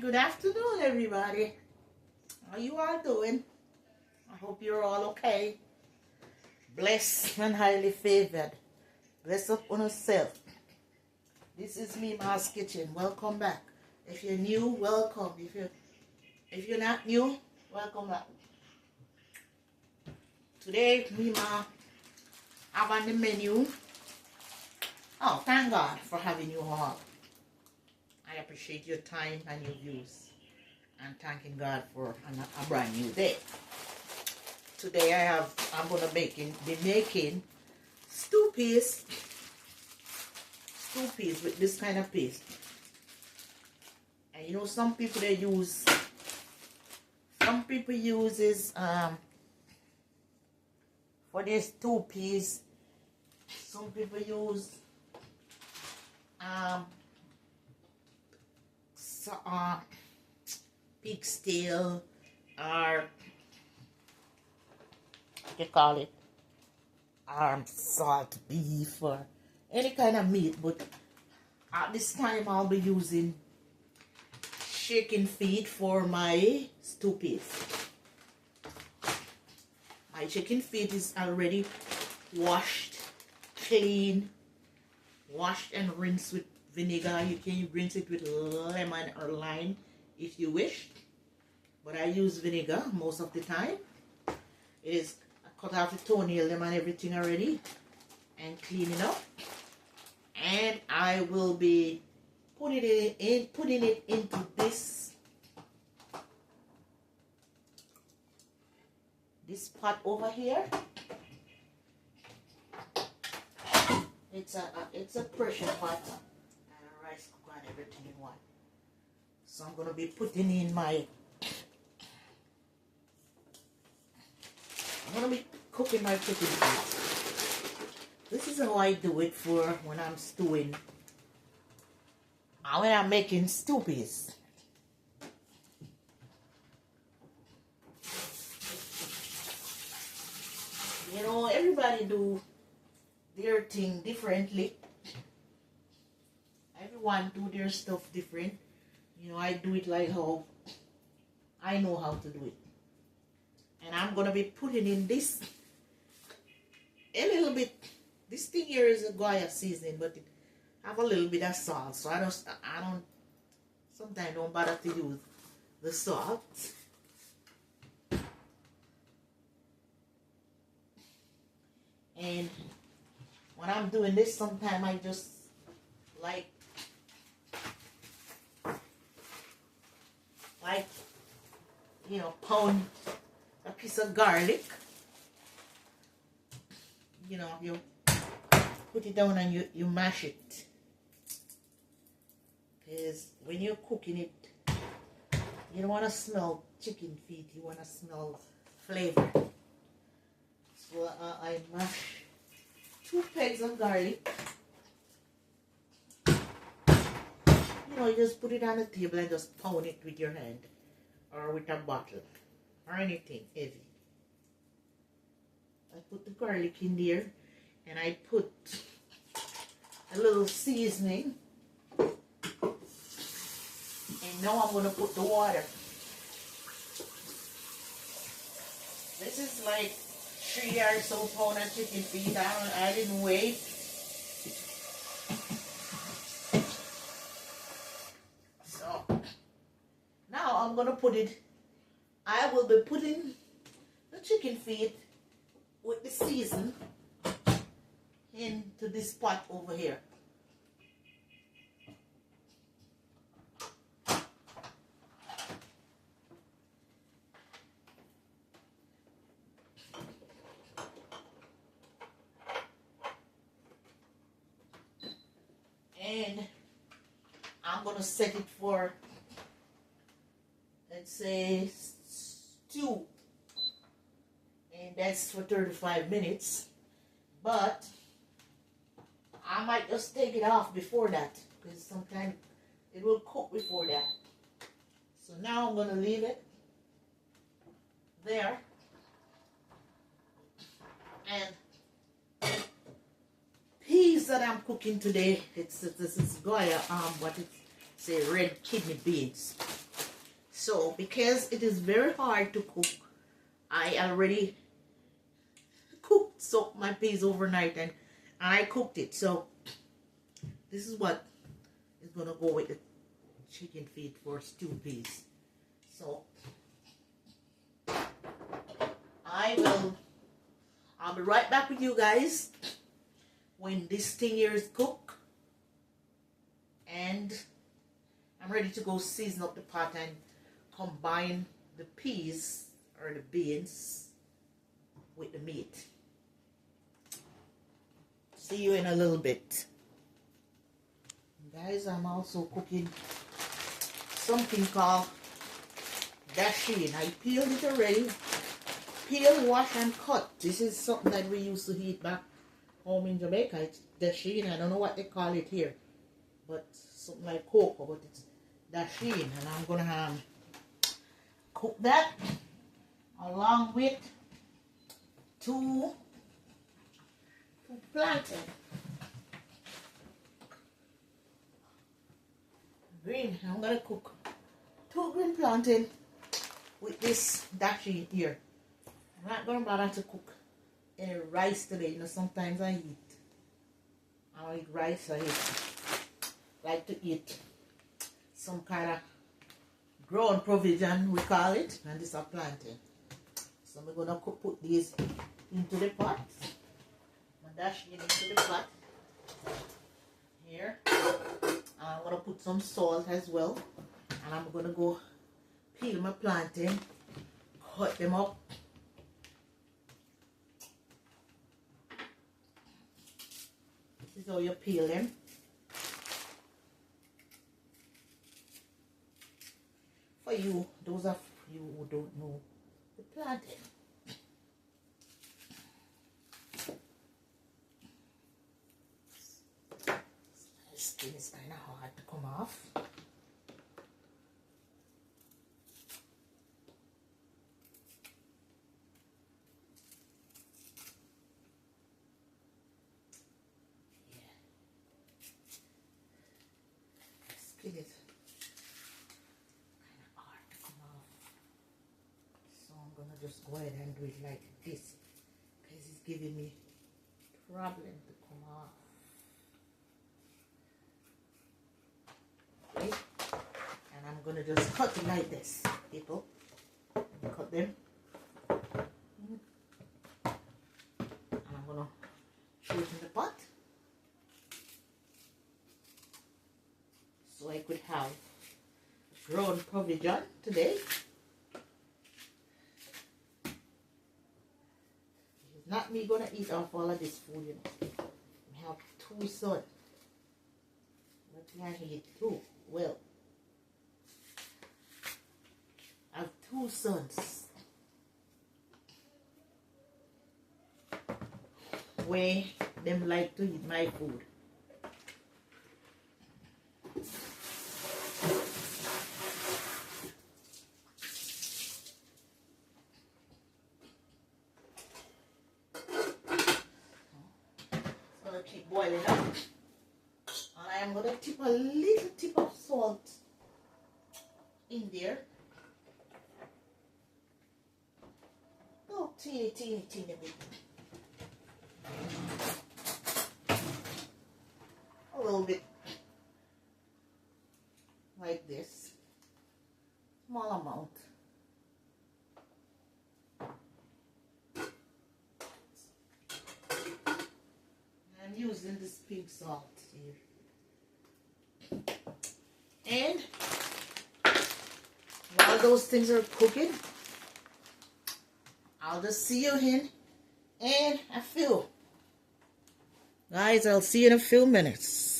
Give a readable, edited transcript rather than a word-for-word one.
Good afternoon, everybody. How you all doing? I hope you're all okay. Blessed and highly favored. Bless up on yourself. This is me, Ma's Kitchen. Welcome back. If you're new, welcome. If you're not new, welcome back. Today, me, Ma, have on the menu. Oh, thank God for having you all. I appreciate your time and your views. And thanking God for a brand new day. Today I'm gonna be making stew paste with this kind of paste. And you know, some people use for this stew paste, some people use pig steel, or what you call it, salt beef, or any kind of meat. But at this time I'll be using chicken feet for my stew paste. My chicken feet is already washed, clean, washed and rinsed with vinegar. You can rinse it with lemon or lime if you wish, but I use vinegar most of the time. It is cut off the toenail them and everything already and clean it up, and I will be putting it into this pot over here. It's a pressure pot and a rice cooker and everything in one. So I'm gonna be putting in I'm gonna be cooking my chicken feet. This is how I do it for when I'm stewing. When I'm making stew paste. You know, everybody do their thing differently. Everyone do their stuff different. You know, I do it like how I know how to do it. And I'm gonna be putting in this a little bit. This thing here is a Goya seasoning, but it have a little bit of salt. So I don't sometimes don't bother to use the salt. And when I'm doing this, sometimes I just like you know, pound a piece of garlic. You know, you put it down and you mash it, because when you're cooking it, you don't want to smell chicken feet, you want to smell flavor. So I mash 2 pegs of garlic. You know, you just put it on the table and just pound it with your hand or with a bottle or anything heavy. I put the garlic in there and I put a little seasoning. And now I'm going to put the water. This is like 3 or so pound of chicken feet. I didn't weigh. So now I'm going to put it. I will be putting the chicken feet with the season into this pot over here. And I'm going to set it for, let's say, stew. And that's for 35 minutes. But I might just take it off before that, because sometimes it will cook before that. So now I'm going to leave it there. And peas that I'm cooking today, this is Goya, what it's say, red kidney beans. So because it is very hard to cook, I already soaked my peas overnight and I cooked it. So this is what is gonna go with the chicken feet for stew peas. So I'll be right back with you guys when this thing here is cooked, and I'm ready to go season up the pot and combine the peas or the beans with the meat. See you in a little bit. Guys, I'm also cooking something called dasheen. I peeled it already. Peel, wash, and cut. This is something that we used to eat back home in Jamaica. It's dasheen. I don't know what they call it here, but something like cocoa, but it's dasheen. And I'm gonna cook that along with two plantain. Green. I'm gonna cook 2 green plantain with this dasheen here. I'm not gonna bother to cook any rice today. You know, sometimes I eat rice. I like to eat some kind of ground provision, we call it, and this is a plantain. So I'm gonna put these into the pot. Dash it into the pot here. I'm gonna put some salt as well, and I'm gonna go peel my plantain, cut them up. This is how you peel them. For you, those of you who don't know the plantain. Skin is kind of hard to come off. Yeah. Skin is kind of hard to come off. So I'm gonna just go ahead and do it like this because it's giving me problem to come off. Okay. And I'm gonna just cut it like this, people. Cut them. And I'm gonna show it in the pot so I could have ground provision today. It's not me gonna eat off all of this food, you know. I have 2 sons. What can I eat too? Well, I have 2 sons where them like to eat my food. It's gonna keep boiling up. And I am going to tip a little tip of salt in there. Oh, teeny bit. A little bit. Like this. Small amount. I'm using this pink salt here. And while those things are cooking, I'll just see you in a few. Guys, I'll see you in a few minutes.